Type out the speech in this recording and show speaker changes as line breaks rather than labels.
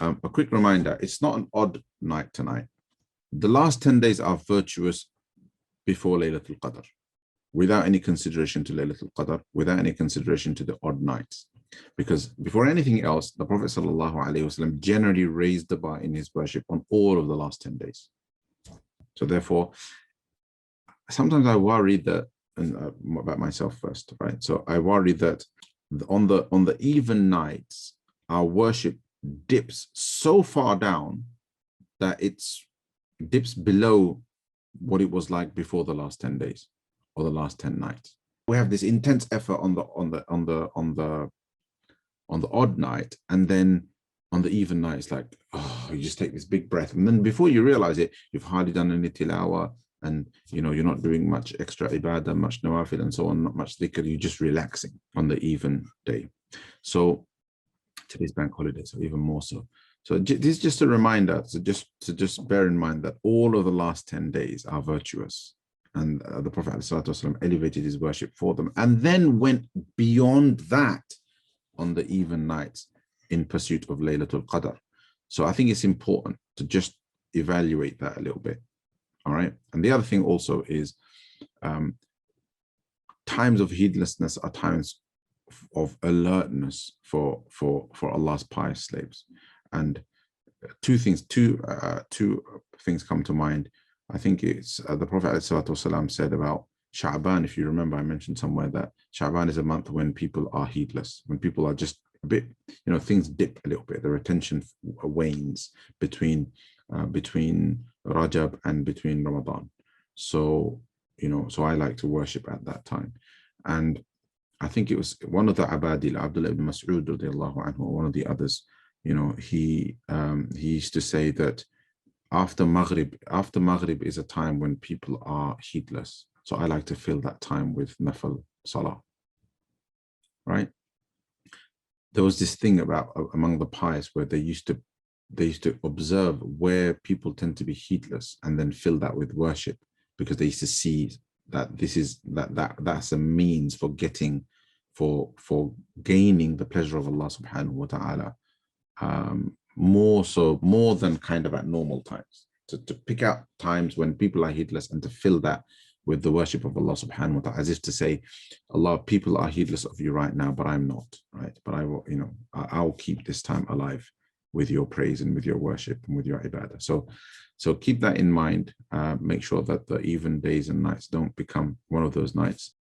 A quick reminder, it's not an odd night tonight. The last 10 days are virtuous before Laylatul Qadr, without any consideration to Laylatul Qadr, without any consideration to the odd nights. Because before anything else, the Prophet ﷺ generally raised the bar in his worship on all of the last 10 days. So therefore, sometimes I worry that, and about myself first, right? So I worry that on the even nights, our worship dips so far down that it's dips below what it was like before the last 10 days or the last 10 nights. We have this intense effort on the odd night, and then on the even night, it's like, oh, you just take this big breath, and then before you realize it, you've hardly done any tilawah, and you're not doing much extra ibadah, much nawafil, and so on, not much dhikr. You're just relaxing on the even day. So today's bank holiday, so even more so. So this is just a reminder to just bear in mind that all of the last 10 days are virtuous, and the Prophet ﷺ elevated his worship for them, and then went beyond that on the even nights in pursuit of Laylatul Qadr. So I think it's important to just evaluate that a little bit. All right. And the other thing also is times of heedlessness are times of alertness for Allah's pious slaves. And two things come to mind. I think it's the Prophet ﷺ said about Sha'ban. If you remember, I mentioned somewhere that Sha'ban is a month when people are heedless, when people are just a bit, things dip a little bit. Their attention wanes between Rajab and between Ramadan. So, so I like to worship at that time. And I think it was one of the Abadil, Abdullah ibn Mas'ud radiallahu anhu, or one of the others, he used to say that after Maghrib is a time when people are heedless. So I like to fill that time with nafil salah, right? There was this thing about among the pious where they used to observe where people tend to be heedless and then fill that with worship, because they used to see that that's a means for gaining the pleasure of Allah subhanahu wa ta'ala, more than kind of at normal times, to pick out times when people are heedless and to fill that with the worship of Allah subhanahu wa ta'ala, as if to say, Allah, people are heedless of you right now, but I'm not, right? But I will, I'll keep this time alive with your praise and with your worship and with your ibadah. So keep that in mind. Make sure that the even days and nights don't become one of those nights.